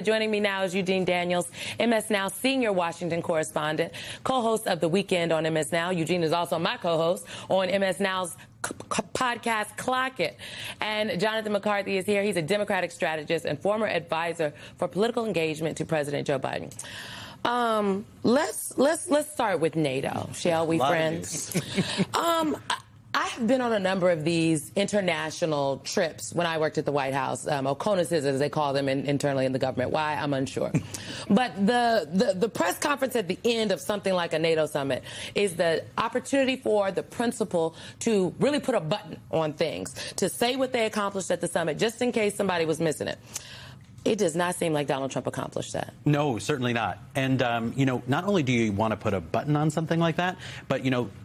Joining me now is Eugene Daniels, MS Now senior Washington correspondent, co-host of The Weekend on MS Now. Eugene is also my co-host on MS Now's podcast Clock It. And Jonathan McCarthy is here. He's a Democratic strategist and former advisor for political engagement to President Joe Biden. Let's start with NATO, shall we, friends? I have been on a number of these international trips when I worked at the White House, OCONUSes, as they call them internally in the government. Why, I'm unsure. But the press conference at the end of something like a NATO summit is the opportunity for the principal to really put a button on things, to say what they accomplished at the summit, just in case somebody was missing it. It does not seem like Donald Trump accomplished that. No, certainly not. And, not only do you want to put a button on something like that, but,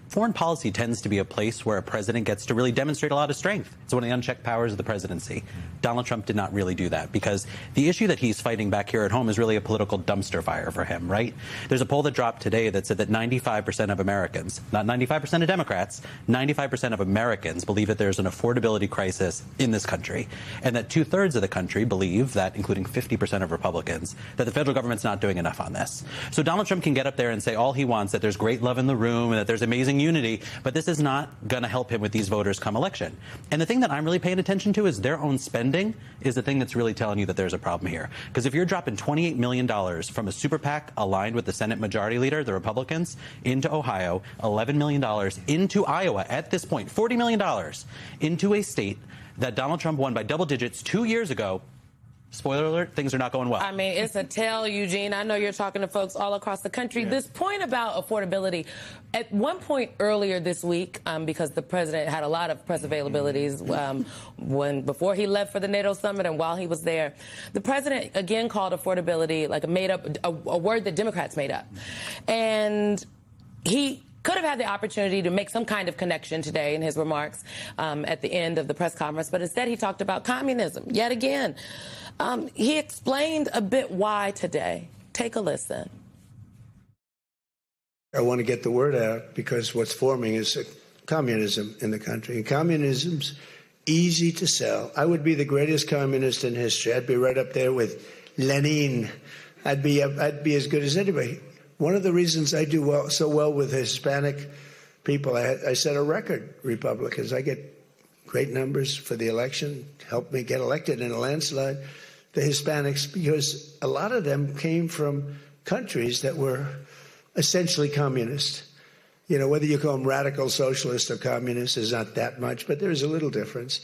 foreign policy tends to be a place where a president gets to really demonstrate a lot of strength. It's one of the unchecked powers of the presidency. Donald Trump did not really do that because the issue that he's fighting back here at home is really a political dumpster fire for him, right? There's a poll that dropped today that said that 95% of Americans, not 95% of Democrats, 95% of Americans believe that there's an affordability crisis in this country, and that 2/3 of the country believe that, including 50% of Republicans, that the federal government's not doing enough on this. So Donald Trump can get up there and say all he wants, that there's great love in the room and that there's amazing unity, but this is not going to help him with these voters come election. And the thing that I'm really paying attention to is their own spending is the thing that's really telling you that there's a problem here. Because if you're dropping $28 million from a super PAC aligned with the Senate Majority Leader, the Republicans, into Ohio, $11 million into Iowa at this point, $40 million into a state that Donald Trump won by double digits 2 years ago, spoiler alert, things are not going well. I mean, it's a tell, Eugene. I know you're talking to folks all across the country. Yeah. This point about affordability, at one point earlier this week, because the president had a lot of press availabilities before he left for the NATO summit and while he was there, the president again called affordability like a word that Democrats made up. And he could have had the opportunity to make some kind of connection today in his remarks at the end of the press conference, but instead he talked about communism yet again. He explained a bit why today. Take a listen. I want to get the word out because what's forming is communism in the country. And communism's easy to sell. I would be the greatest communist in history. I'd be right up there with Lenin. I'd be as good as anybody. One of the reasons I do so well with Hispanic people, I set a record, Republicans. I get great numbers for the election, helped me get elected in a landslide. The Hispanics, because a lot of them came from countries that were essentially communist. Whether you call them radical socialist or communist is not that much, but there's a little difference.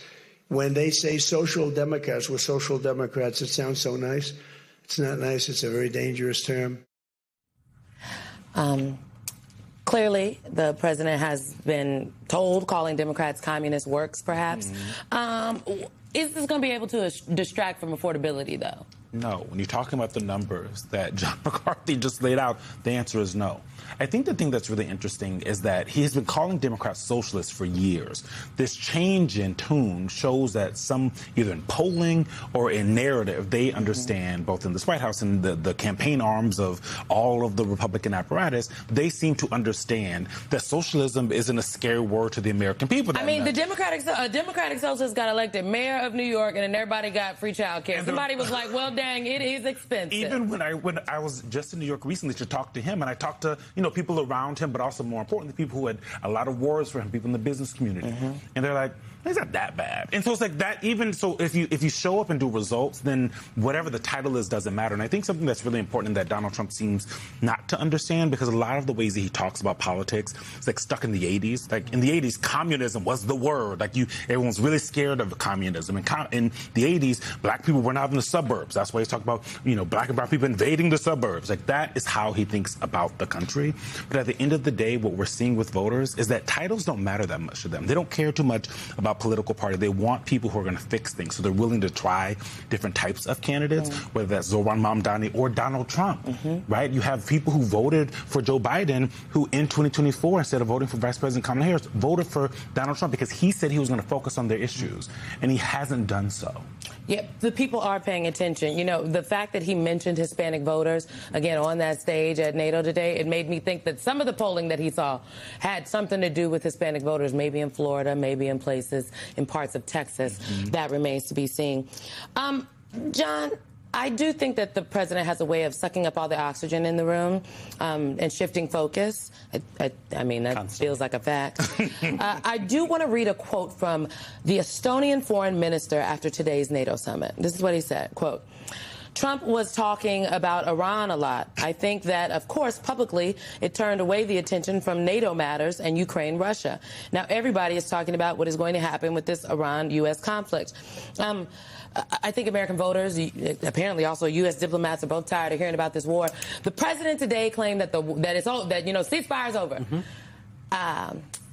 When they say social democrats, we're social democrats, it sounds so nice. It's not nice. It's a very dangerous term. Clearly, the president has been told calling Democrats communist works, perhaps. Is this going to be able to distract from affordability, though? No. When you're talking about the numbers that John McCarthy just laid out, the answer is no. I think the thing that's really interesting is that he has been calling Democrats socialists for years. This change in tune shows that some, either in polling or in narrative, they understand, both in this White House and the campaign arms of all of the Republican apparatus, they seem to understand that socialism isn't a scary word to the American people. I mean, the Democratic socialist got elected mayor of New York, and then everybody got free child care. Somebody was like, well, dang, it is expensive. Even when I was just in New York recently to talk to him, and I talked to, people around him, but also more importantly, people who had a lot of words for him, people in the business community. And they're like, it's not that bad. And so it's like that, even so, if you show up and do results, then whatever the title is doesn't matter. And I think something that's really important that Donald Trump seems not to understand, because a lot of the ways that he talks about politics, it's like stuck in the 80s. Like in the 80s, communism was the word. Like everyone's really scared of communism. And in the 80s, black people were not in the suburbs. That's why he's talking about, black and brown people invading the suburbs. Like that is how he thinks about the country. But at the end of the day, what we're seeing with voters is that titles don't matter that much to them. They don't care too much about political party. They want people who are going to fix things. So they're willing to try different types of candidates, whether that's Zohran Mamdani or Donald Trump, right? You have people who voted for Joe Biden who in 2024, instead of voting for Vice President Kamala Harris, voted for Donald Trump because he said he was going to focus on their issues, and he hasn't done so. Yep, the people are paying attention. The fact that he mentioned Hispanic voters, again, on that stage at NATO today, it made me think that some of the polling that he saw had something to do with Hispanic voters, maybe in Florida, maybe in places, in parts of Texas. That remains to be seen. John, I do think that the president has a way of sucking up all the oxygen in the room and shifting focus. I mean, that feels like a fact. I do want to read a quote from the Estonian foreign minister after today's NATO summit. This is what he said, quote, Trump was talking about Iran a lot. I think that, of course, publicly, it turned away the attention from NATO matters and Ukraine, Russia. Now, everybody is talking about what is going to happen with this Iran-U.S. conflict. I think American voters, apparently also U.S. diplomats, are both tired of hearing about this war. The president today claimed that ceasefire's over.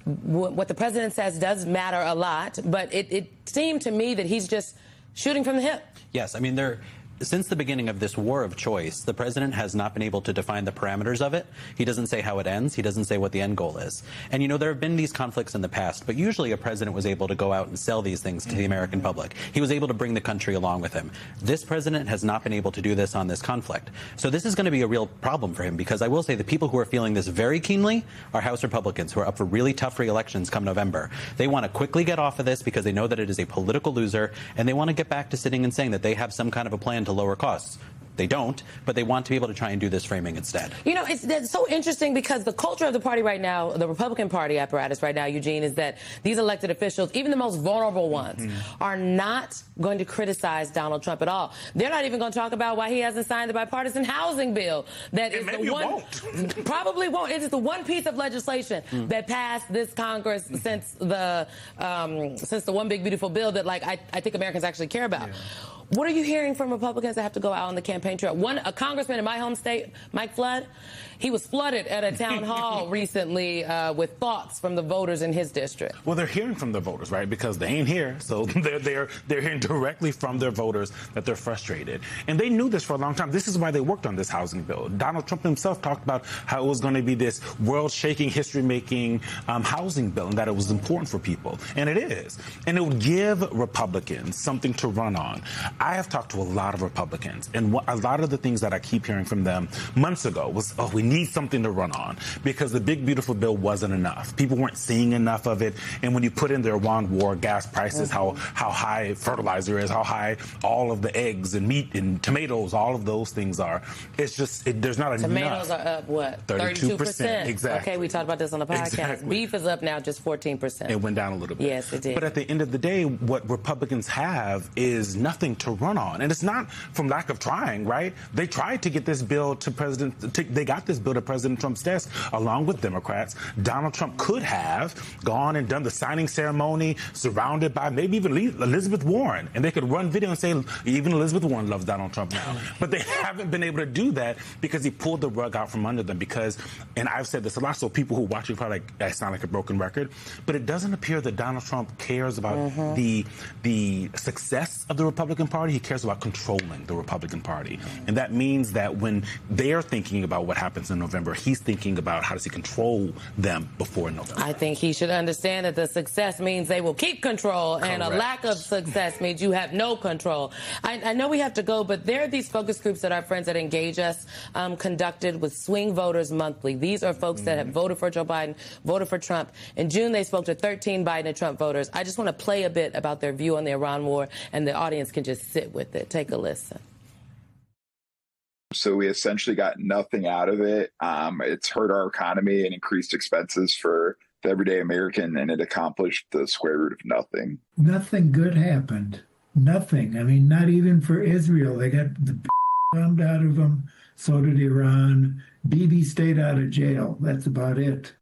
What the president says does matter a lot, but it seemed to me that he's just shooting from the hip. Yes, I mean, since the beginning of this war of choice, the president has not been able to define the parameters of it. He doesn't say how it ends. He doesn't say what the end goal is. And, there have been these conflicts in the past, but usually a president was able to go out and sell these things to the American public. He was able to bring the country along with him. This president has not been able to do this on this conflict. So this is going to be a real problem for him, because I will say the people who are feeling this very keenly are House Republicans who are up for really tough re-elections come November. They want to quickly get off of this because they know that it is a political loser, and they want to get back to sitting and saying that they have some kind of a plan to lower costs. They don't, but they want to be able to try and do this framing instead. It's so interesting because the culture of the party right now, the Republican Party apparatus right now, Eugene, is that these elected officials, even the most vulnerable ones, are not going to criticize Donald Trump at all. They're not even going to talk about why he hasn't signed the bipartisan housing bill. That is the one, probably won't. It is the one piece of legislation that passed this Congress since the One Big Beautiful Bill that, I think Americans actually care about. Yeah. What are you hearing from Republicans that have to go out on the campaign trail? A congressman in my home state, Mike Flood, he was flooded at a town hall recently with thoughts from the voters in his district. Well, they're hearing from their voters, right? Because they ain't here, so they're hearing directly from their voters that they're frustrated. And they knew this for a long time. This is why they worked on this housing bill. Donald Trump himself talked about how it was going to be this world-shaking, history-making housing bill, and that it was important for people. And it is. And it would give Republicans something to run on. I have talked to a lot of Republicans, and a lot of the things that I keep hearing from them months ago was, we need something to run on, because the big, beautiful bill wasn't enough. People weren't seeing enough of it, and when you put in the Iran war, gas prices, how high fertilizer is, how high all of the eggs and meat and tomatoes, all of those things are, it's just, there's not enough. Tomatoes are up, what? 32%. Exactly. Okay, we talked about this on the podcast. Exactly. Beef is up now just 14%. It went down a little bit. Yes, it did. But at the end of the day, what Republicans have is nothing to run on. And it's not from lack of trying, right? They tried to get this bill to they got this bill to President Trump's desk along with Democrats. Donald Trump could have gone and done the signing ceremony surrounded by maybe even Elizabeth Warren. And they could run video and say, even Elizabeth Warren loves Donald Trump now. But they haven't been able to do that because he pulled the rug out from under them. Because, and I've said this a lot, so people who watch it probably I sound like a broken record, but it doesn't appear that Donald Trump cares about the success of the Republican Party. He cares about controlling the Republican Party. And that means that when they're thinking about what happens in November, he's thinking about how does he control them before November. I think he should understand that the success means they will keep control. Correct. And a lack of success means you have no control. I know we have to go, but there are these focus groups that our friends that Engage Us conducted with swing voters monthly. These are folks that have voted for Joe Biden, voted for Trump. In June, they spoke to 13 Biden and Trump voters. I just want to play a bit about their view on the Iran war, and the audience can just sit with it. Take a listen. So we essentially got nothing out of it. It's hurt our economy and increased expenses for the everyday American, and it accomplished the square root of nothing. Nothing good happened. Nothing. I mean, not even for Israel. They got the bombed out of them. So did Iran. Bibi stayed out of jail. That's about it.